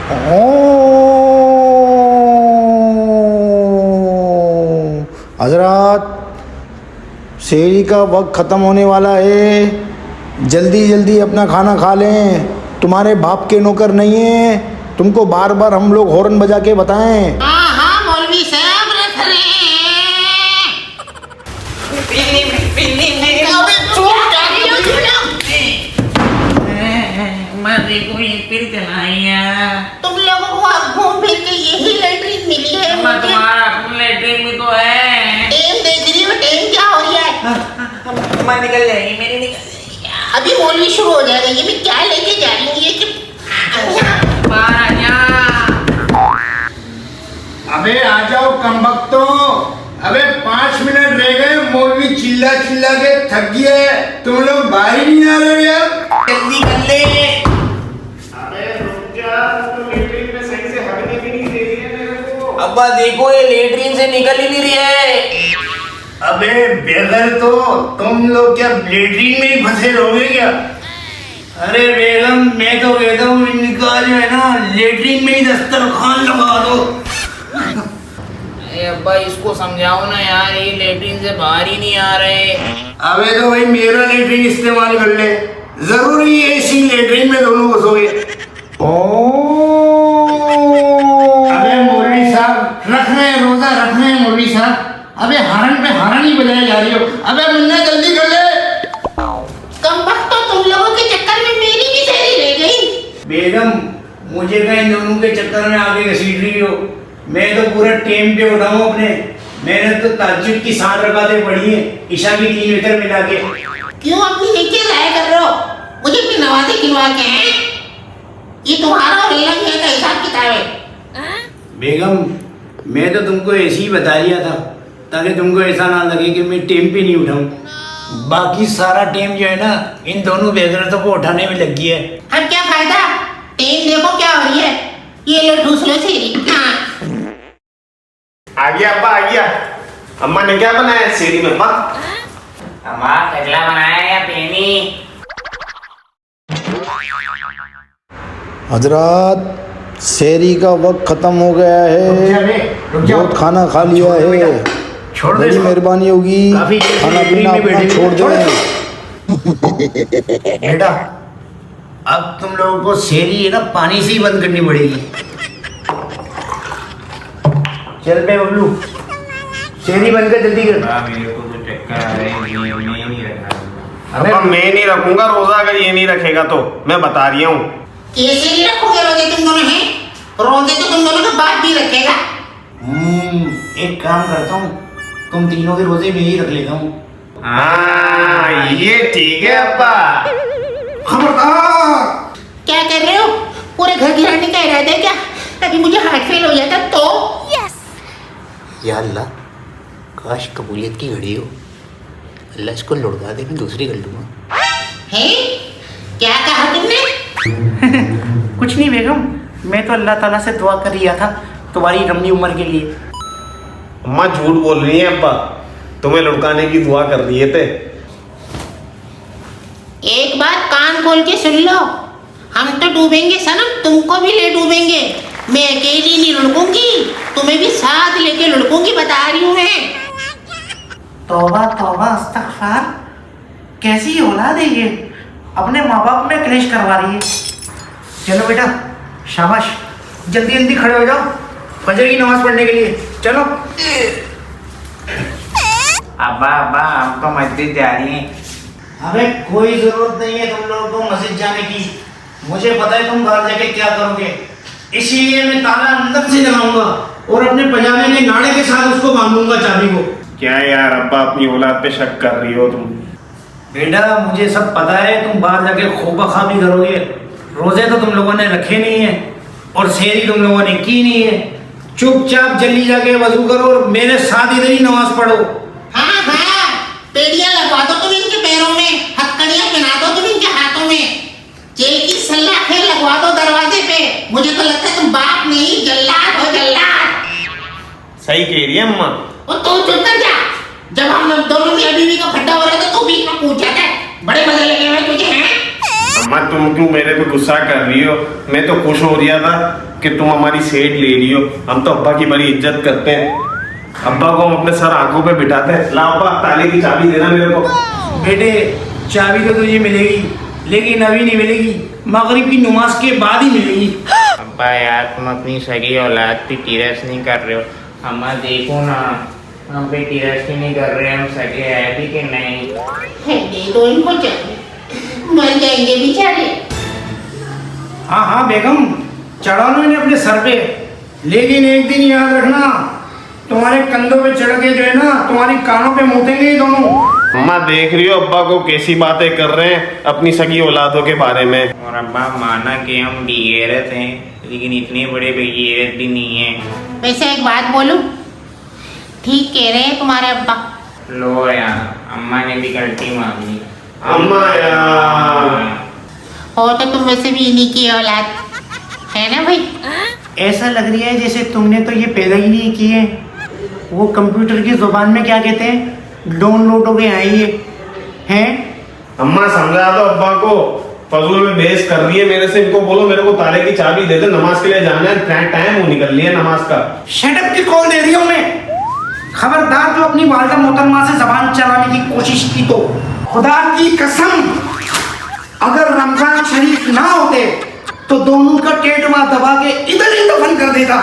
ओ हजरात, शेरी का वक्त ख़त्म होने वाला है, जल्दी जल्दी अपना खाना खा लें। तुम्हारे बाप के नौकर नहीं है, तुमको बार बार हम लोग हॉर्न बजा के बताएं। हाँ हाँ मौलवी साहब रख रहे हैं। देखो ये फिर चलाइया। तुम लोगों को अब घूम फिर के यही लैट्रिन मिली है। तुम्हारा अपना लैट्रिन भी तो है। टेम देख रही हो, टेम क्या हो रही है? मैं निकल जाएगी, मेरी निकल जाएगी। अभी मौलवी शुरू हो जाएगा। ये भी क्या लेके जा रही है कि बाहर आ जा। अबे आ जाओ कमबख्तो, अबे 5 मिनट रह गए, मौलवी चिल्ला चिल्ला के थक गया है, तुम लोग बाहर ही नहीं आ रहे हो यार। जल्दी कर ले। अब्बा देखो ये लेटरिन से निकल ही नहीं रही है। अबे बेगल, तो तुम लोग क्या लेटरिन में ही फंसे रहोगे क्या? अरे बेगम, मैं तो कहता हूँ इनका जो है ना लेटरिन में ही दस्तरखान लगा दो। अरे अब्बा इसको समझाओ ना यार, ये लेटरिन से बाहर ही नहीं आ रहे। अबे तो भाई मेरा लेटरिन इस्तेमाल कर ले, जरूरी है इसी लेटरिन में दोनों घुसोगे। अबे मौलवी साहब रख रहे हैं, रोजा रख रहे हैं मौलवी साहब। अबे हरन पे हरन ही बजाए जा रही हो। अबे मुन्ना जल्दी कर ले। कमबख्त, तो तुम लोगों के चक्कर में मेरी भी सैरी रह गई। बेगम, मुझे कहीं दोनों के चक्कर में आगे घसीट रही हो। मैं तो पूरा टेम पे उठाऊं अपने। मैंने तो ताज्जुद की 7 रकातें पढ़ी है, ईशा की 3 वितर मिला के। क्यों अपनी नीचे जाया कर रहे हो? मुझे अपनी नवाज़ें गिनवा के हैं। ये तुम्हारा और अल्लाह मियां का हिसाब किताब है। बेगम, मैं तो तुमको ऐसे ही बता दिया था ताकि तुमको ऐसा ना लगे कि मैं टेम पे नहीं उठाऊं। बाकी सारा टेम जो है ना इन दोनों बेगरतों को उठाने में लग गया है। अब क्या फायदा? टेम देखो क्या हो रही है। ये लो ठूस लो सेरी। हाँ आ गया अब्बा, आ गया। अम्मा ने क्या बनाया सेरी में अब्बा? अम्मा कचला बनाया या पेनी? हजरात, शेरी का वक्त ख़त्म हो गया है, बहुत खाना खा लिया है, बड़ी मेहरबानी होगी खाना पीना अपना छोड़ दें। बेटा, अब तुम लोगों को शेरी है ना पानी से ही बंद करनी पड़ेगी। चल बे बबलू, शेरी बंद कर, जल्दी कर। मेरे को तो चक्कर आ रहे हैं, मैं नहीं रखा। अब्बा मैं नहीं रखूंगा रोजा, अगर ये नहीं रखेगा तो। मैं बता रही हूँ। कैसे नहीं रखोगे रोजे तुम दोनों हैं? रोजे तो तुम दोनों का बाप भी रखेगा। एक काम करता हूँ, तुम तीनों के रोजे में ही रख लेता हूँ। हाँ ये ठीक है अब्बा। खबरदार! क्या कर रहे हो? पूरे घर गिराने का इरादा है क्या? ताकि मुझे हार्ट फेल हो जाता तो? या अल्लाह, काश कबूलियत की घड़ी हो। अल्लाह इसको लुढ़का दे, मैं दूसरी कर लूँगा। हैं? क्या कहा तुमने? कुछ नहीं बेगम, मैं तो अल्लाह ताला से दुआ कर रहा था तुम्हारी लंबी उम्र के लिए। अम्मा झूठ बोल रही है अब्बा, तुम्हें लुढ़काने की दुआ कर दिए थे। एक बात कान खोल के सुन लो, हम तो डूबेंगे सनम, तुमको भी ले डूबेंगे। मैं अकेली नहीं लुढ़कूंगी, तुम्हें भी साथ लेके लुढ़कूंगी, बता रही हूँ मैं। तौबा तौबा अस्तगफार, कैसी औलाद है ये, अपने माँ बाप में क्लेश करवा रही है। चलो बेटा, शाबाश, जल्दी जल्दी खड़े हो जाओ फजर की नमाज पढ़ने के लिए। चलो। अब्बा अब्बा हम तो मस्जिद जा रही हैं। अबे कोई जरूरत नहीं है तुम लोगों को मस्जिद जाने की, मुझे पता है तुम बाहर जाके क्या करोगे, इसीलिए मैं ताला अंदर से लगाऊंगा और अपने पजामे के नाड़े के साथ उसको बांधूंगा चाबी को। क्या यार अब्बा, अपनी औलाद पे शक कर रही हो तुम? बेटा मुझे सब पता है, तुम बाहर जाके खोबा खा भी करोगे। रोजे तो तुम लोगों ने रखे नहीं है और सेहरी तुम लोगों ने की नहीं है। चुपचाप जल्दी जाके वजू करो और मेरे साथ इधर ही नमाज पढ़ो। हाँ हाँ, पेड़ियां लगवा दो तुम इनके पैरों में, हथकड़ियां पहना दो तुम इनके हाथों में, जेल की सलाखें लगवा दो दरवाजे पे। मुझे तो लगता है तुम बाप नहीं जल्लाद हो, जल्लाद। सही कह रही है अम्मा। और तू चुप कर जा। जब हम दोनों मियां बीवी का फड्डा हो रहा था तो बीच में पूछ जाता है, बड़े मजे लगे हुए तुझे हैं? अम्मा तुम क्यों मेरे पे गुस्सा कर रही हो? मैं तो खुश हो रहा था कि तुम हमारी सेठ ले रही हो। हम तो अब्बा की बड़ी इज्जत करते हैं, अब्बा को हम अपने सर आंखों पे बिठाते हैं। ला अब्बा ताले की चाबी देना मेरे को। बेटे चाबी तो तुझे मिलेगी, लेकिन अभी नहीं मिलेगी, मगरिब की नमाज के बाद ही मिलेगी। अब्बा यार तुम अपनी सगी औलाद पे टीरस नहीं कर रहे हो। अम्मा देखो ना, हम पे टीरस ही नहीं कर रहे, हम सगे है भी कि नहीं। दे दो इनको चाबी, मर जाएंगे बेचारे। हाँ हाँ बेगम, चढ़ा लो इन्हें अपने सर पे, लेकिन एक दिन याद रखना, तुम्हारे कंधों पे चढ़ के जो है ना, तुम्हारी कानों पे मूतेंगे ये दोनों। अम्मा देख रही हो अब्बा को कैसी बातें कर रहे हैं अपनी सगी औलादों के बारे में। और अब्बा माना कि हम बेगैरत हैं, लेकिन इतने बड़े बेगैरत भी नहीं हैं। वैसे एक बात बोलूं, ठीक कह रहे हैं तुम्हारे अब्बा। लो यार, अम्मा ने भी गलती मान ली। अम्मा यार, हो तो तुम वैसे भी इन्हीं की औलाद है ना भाई। ऐसा लग रहा है जैसे तुमने तो ये पैदा ही नहीं किए। वो कंप्यूटर की जुबान में क्या कहते हैं, डाउनलोड हो गए हैं ये हैं। अम्मा समझा दो अब्बा को, फजूल में बहस कर रही है मेरे से। इनको बोलो मेरे को ताले की चाबी दे दे, नमाज के लिए जाना है, टाइम हो निकल लिया नमाज का। शटअप की कॉल दे रही हूँ मैं। खबरदार जो अपनी वालिदा मोहतरमा से जबान चलाने की कोशिश की तो खुदा की कसम, अगर रमजान शरीफ ना होते तो दोनों का टेटवा दबा के इधर ही दफन कर देता।